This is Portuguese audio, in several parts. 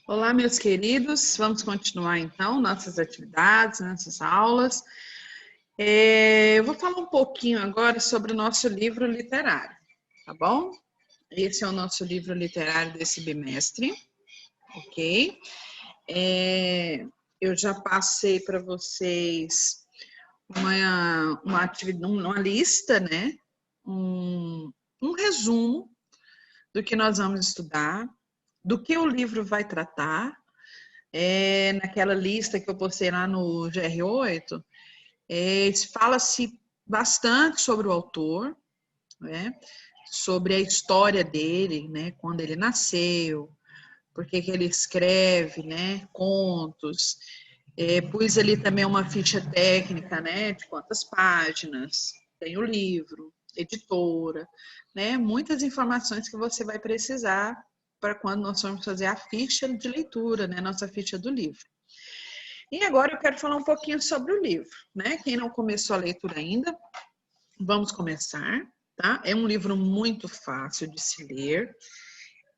Olá, meus queridos. Vamos continuar então nossas atividades, nossas aulas. Eu vou falar um pouquinho agora sobre o nosso livro literário, tá bom? Esse é o nosso livro literário desse bimestre, ok? Eu já passei para vocês uma lista, né? Um resumo do que nós vamos estudar, do que o livro vai tratar. Naquela lista que eu postei lá no GR8, fala-se bastante sobre o autor, né? Sobre a história dele, né? Quando ele nasceu, por que ele escreve, né? Contos. Pus ali também uma ficha técnica, né? De quantas páginas tem o livro, editora, né? Muitas informações que você vai precisar para quando nós formos fazer a ficha de leitura, né? Nossa ficha do livro. E agora eu quero falar um pouquinho sobre o livro, né? Quem não começou a leitura ainda, vamos começar, tá? É um livro muito fácil de se ler,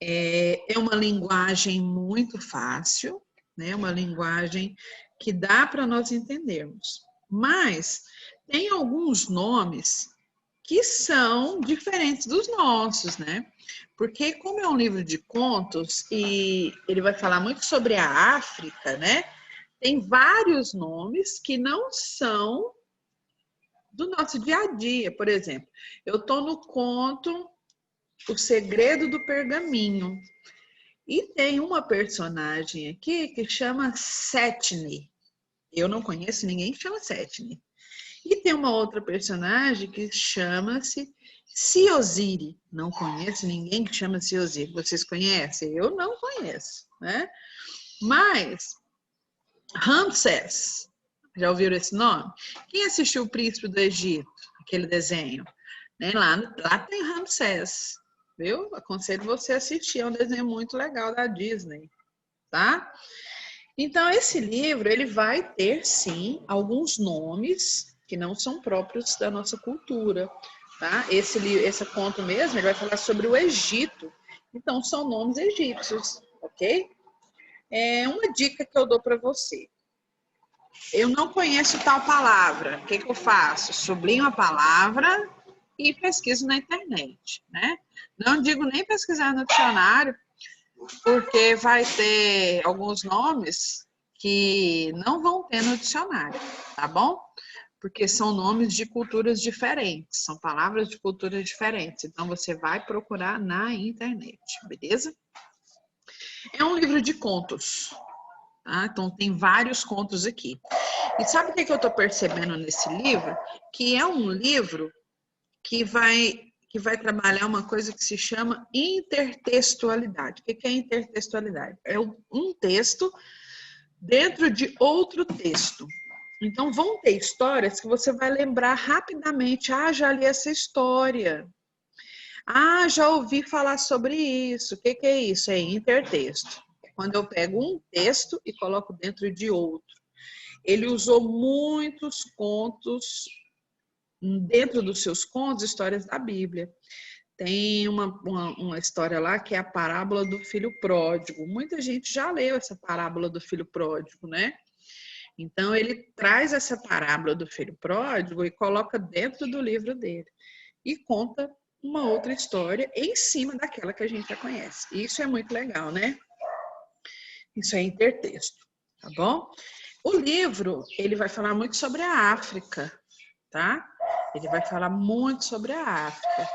é uma linguagem muito fácil, né? Uma linguagem que dá para nós entendermos. Mas tem alguns nomes que são diferentes dos nossos, né? Porque como é um livro de contos e ele vai falar muito sobre a África, né? Tem vários nomes que não são do nosso dia a dia. Por exemplo, eu estou no conto O Segredo do Pergaminho e tem uma personagem aqui que chama Setne. Eu não conheço ninguém que chama Setne. E tem uma outra personagem que chama-se Siozire. Não conheço ninguém que chama Siozire. Vocês conhecem? Eu não conheço, né? Mas Ramsés, já ouviram esse nome? Quem assistiu O Príncipe do Egito, aquele desenho? Né? Lá tem Ramsés, viu? Aconselho você a assistir, é um desenho muito legal da Disney, tá? Então, esse livro, ele vai ter, sim, alguns nomes que não são próprios da nossa cultura, tá? Esse conto mesmo, ele vai falar sobre o Egito. Então, são nomes egípcios, ok? Uma dica que eu dou para você. Eu não conheço tal palavra. O que eu faço? Sublinho a palavra e pesquiso na internet, né? Não digo nem pesquisar no dicionário, porque vai ter alguns nomes que não vão ter no dicionário, tá bom? Porque são nomes de culturas diferentes, são palavras de culturas diferentes. Então, você vai procurar na internet, beleza? É um livro de contos, tá? Então, tem vários contos aqui. E sabe o que eu estou percebendo nesse livro? Que é um livro que vai trabalhar uma coisa que se chama intertextualidade. O que é intertextualidade? É um texto dentro de outro texto. Então, vão ter histórias que você vai lembrar rapidamente. Ah, já li essa história. Ah, já ouvi falar sobre isso. O que é isso? É intertexto. Quando eu pego um texto e coloco dentro de outro. Ele usou muitos contos, dentro dos seus contos, histórias da Bíblia. Tem uma história lá que é a parábola do filho pródigo. Muita gente já leu essa parábola do filho pródigo, né? Então, ele traz essa parábola do filho pródigo e coloca dentro do livro dele. E conta uma outra história em cima daquela que a gente já conhece. Isso é muito legal, né? Isso é intertexto, tá bom? O livro, ele vai falar muito sobre a África, tá? Ele vai falar muito sobre a África.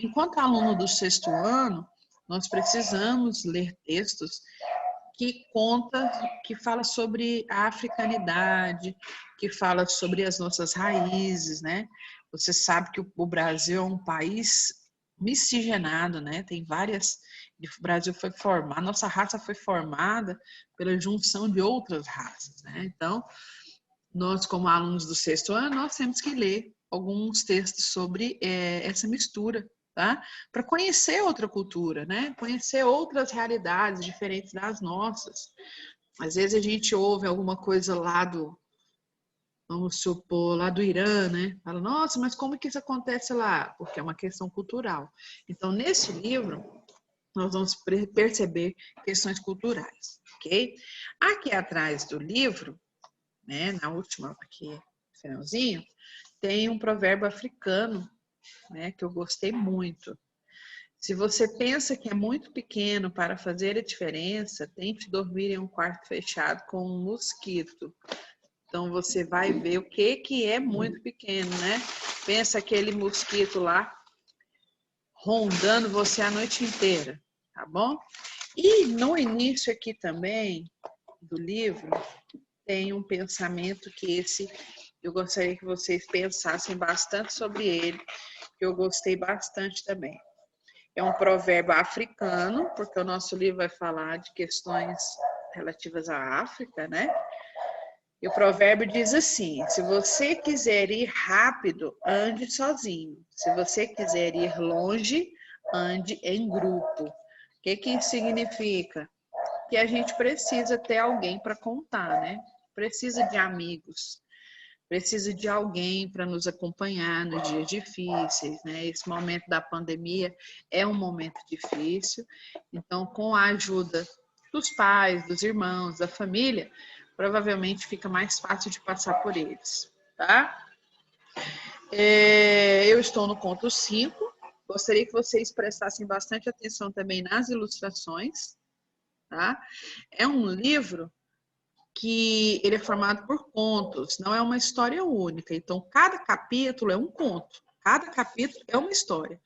Enquanto aluno do 6º ano, nós precisamos ler textos que fala sobre a africanidade, que fala sobre as nossas raízes, né? Você sabe que o Brasil é um país miscigenado, né? Tem várias. O Brasil foi formado, nossa raça foi formada pela junção de outras raças, né? Então, nós, como alunos do 6º ano, nós temos que ler alguns textos sobre essa mistura, tá? Para conhecer outra cultura, né? Conhecer outras realidades diferentes das nossas. Às vezes a gente ouve alguma coisa vamos supor, lá do Irã, né? Fala, nossa, mas como que isso acontece lá? Porque é uma questão cultural. Então, nesse livro, nós vamos perceber questões culturais, ok? Aqui atrás do livro, né, na última, aqui, finalzinho, tem um provérbio africano, né, que eu gostei muito. Se você pensa que é muito pequeno para fazer a diferença, tente dormir em um quarto fechado com um mosquito. Então, você vai ver o que é muito pequeno, né? Pensa aquele mosquito lá rondando você a noite inteira, tá bom? E no início aqui também do livro, tem um pensamento que eu gostaria que vocês pensassem bastante sobre ele, que eu gostei bastante também. É um provérbio africano, porque o nosso livro vai falar de questões relativas à África, né? E o provérbio diz assim: se você quiser ir rápido, ande sozinho. Se você quiser ir longe, ande em grupo. O que isso significa? Que a gente precisa ter alguém para contar, né? Precisa de amigos, precisa de alguém para nos acompanhar nos dias difíceis, né? Esse momento da pandemia é um momento difícil, então, com a ajuda dos pais, dos irmãos, da família, provavelmente fica mais fácil de passar por eles, tá? Eu estou no conto 5, gostaria que vocês prestassem bastante atenção também nas ilustrações, tá? É um livro que ele é formado por contos, não é uma história única. Então, cada capítulo é um conto, cada capítulo é uma história.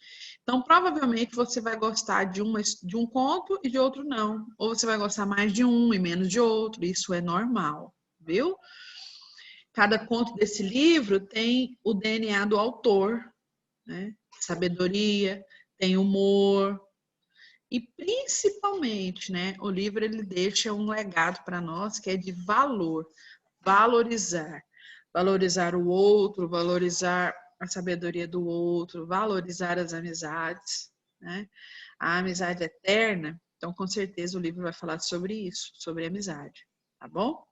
Então, provavelmente você vai gostar de um conto e de outro não. Ou você vai gostar mais de um e menos de outro. Isso é normal, viu? Cada conto desse livro tem o DNA do autor, né? Sabedoria, tem humor, e principalmente, né, o livro ele deixa um legado para nós que é de valor, valorizar o outro, valorizar a sabedoria do outro, valorizar as amizades, né? A amizade eterna, então com certeza o livro vai falar sobre isso, sobre amizade, tá bom?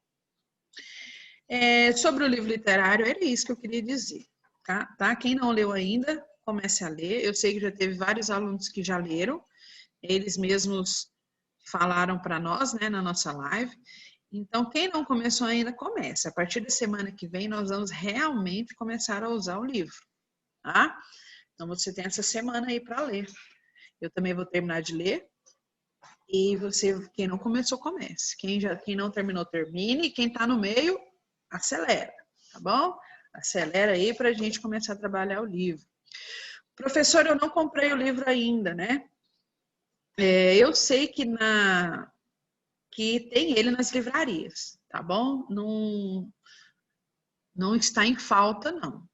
Sobre o livro literário, era isso que eu queria dizer, tá? Quem não leu ainda, comece a ler. Eu sei que já teve vários alunos que já leram, eles mesmos falaram para nós, né, na nossa live. Então, quem não começou ainda, comece. A partir da semana que vem, nós vamos realmente começar a usar o livro, tá? Então, você tem essa semana aí para ler. Eu também vou terminar de ler. E você, quem não começou, comece. Quem não terminou, termine. E quem está no meio, acelera, tá bom? Acelera aí para a gente começar a trabalhar o livro. Professor, eu não comprei o livro ainda, né? Eu sei que tem ele nas livrarias, tá bom? Não está em falta, não.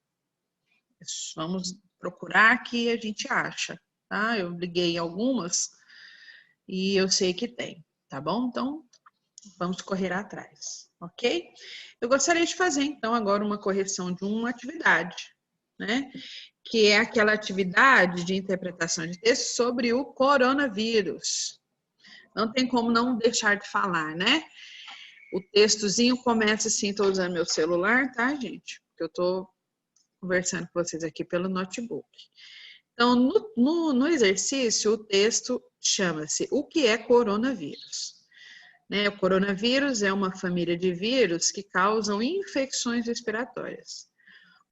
Vamos procurar que a gente acha, tá? Eu liguei algumas e eu sei que tem, tá bom? Então, vamos correr atrás, ok? Eu gostaria de fazer, então, agora uma correção de uma atividade, né? Que é aquela atividade de interpretação de texto sobre o coronavírus. Não tem como não deixar de falar, né? O textozinho começa assim, estou usando meu celular, tá, gente? Porque eu estou conversando com vocês aqui pelo notebook. Então, no exercício, o texto chama-se O que é coronavírus? Né? O coronavírus é uma família de vírus que causam infecções respiratórias.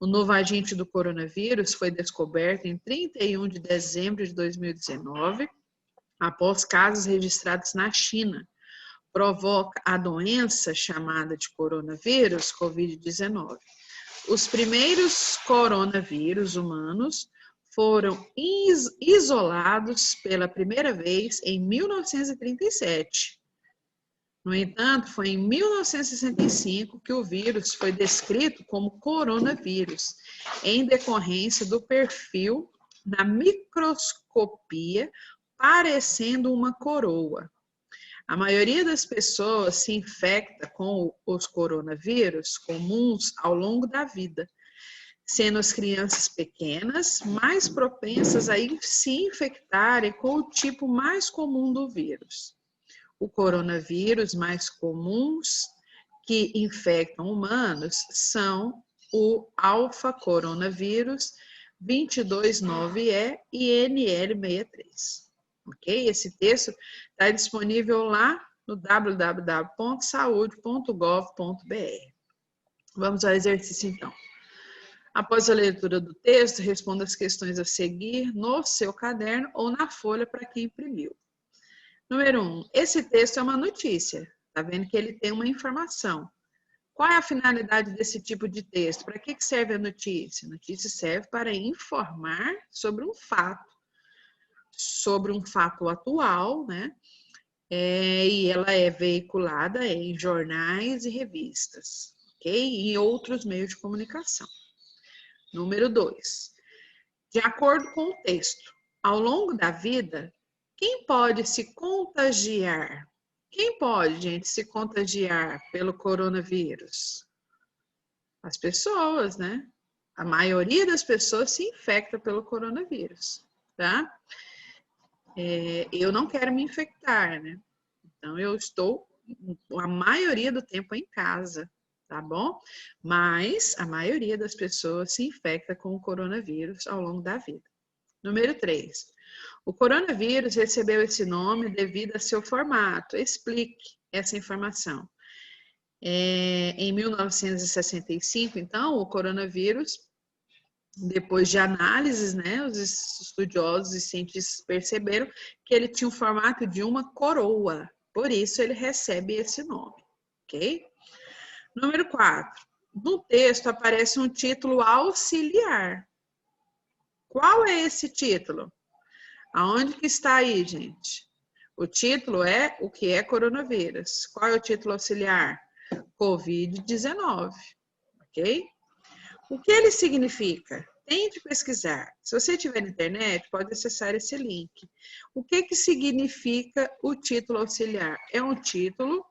O novo agente do coronavírus foi descoberto em 31 de dezembro de 2019, após casos registrados na China. Provoca a doença chamada de coronavírus, Covid-19. Os primeiros coronavírus humanos foram isolados pela primeira vez em 1937. No entanto, foi em 1965 que o vírus foi descrito como coronavírus, em decorrência do perfil na microscopia parecendo uma coroa. A maioria das pessoas se infecta com os coronavírus comuns ao longo da vida, sendo as crianças pequenas mais propensas a se infectarem com o tipo mais comum do vírus. O coronavírus mais comuns que infectam humanos são o alfa-coronavírus 229E e NL63. ok? Esse texto está disponível lá no www.saude.gov.br. Vamos ao exercício, então. Após a leitura do texto, responda as questões a seguir no seu caderno ou na folha para quem imprimiu. Número 1. Esse texto é uma notícia. Está vendo que ele tem uma informação. Qual é a finalidade desse tipo de texto? Para que serve a notícia? A notícia serve para informar sobre um fato atual, né? E ela é veiculada em jornais e revistas, ok? E outros meios de comunicação. Número 2. De acordo com o texto, ao longo da vida, quem pode se contagiar? Quem pode, gente, se contagiar pelo coronavírus? As pessoas, né? A maioria das pessoas se infecta pelo coronavírus, tá? Eu não quero me infectar, né? Então, eu estou a maioria do tempo em casa, tá bom? Mas a maioria das pessoas se infecta com o coronavírus ao longo da vida. Número 3. O coronavírus recebeu esse nome devido a seu formato. Explique essa informação. Em 1965, então, o coronavírus, depois de análises, né, os estudiosos e cientistas perceberam que ele tinha o formato de uma coroa. Por isso, ele recebe esse nome, ok? Número 4. No texto aparece um título auxiliar. Qual é esse título? Aonde que está aí, gente? O título é o que é coronavírus. Qual é o título auxiliar? Covid-19, ok? O que ele significa? Tente pesquisar. Se você tiver na internet, pode acessar esse link. O que significa o título auxiliar? É um título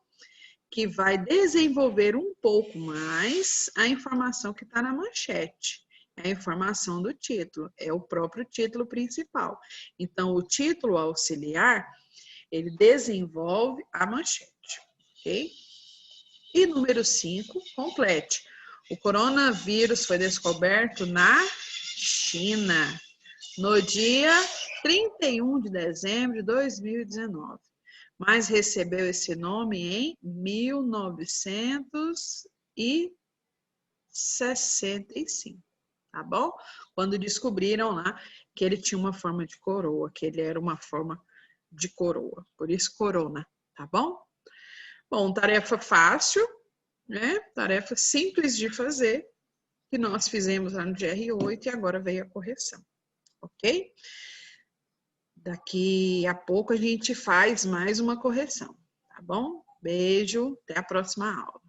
que vai desenvolver um pouco mais a informação que está na manchete. É a informação do título, é o próprio título principal. Então, o título auxiliar, ele desenvolve a manchete, ok? E número 5, complete. O coronavírus foi descoberto na China, no dia 31 de dezembro de 2019, mas recebeu esse nome em 1965, tá bom? Quando descobriram lá que ele tinha uma forma de coroa, que ele era uma forma de coroa, por isso corona, tá bom? Bom, tarefa fácil, né? Tarefa simples de fazer, que nós fizemos lá no GR8 e agora veio a correção, ok? Daqui a pouco a gente faz mais uma correção, tá bom? Beijo, até a próxima aula.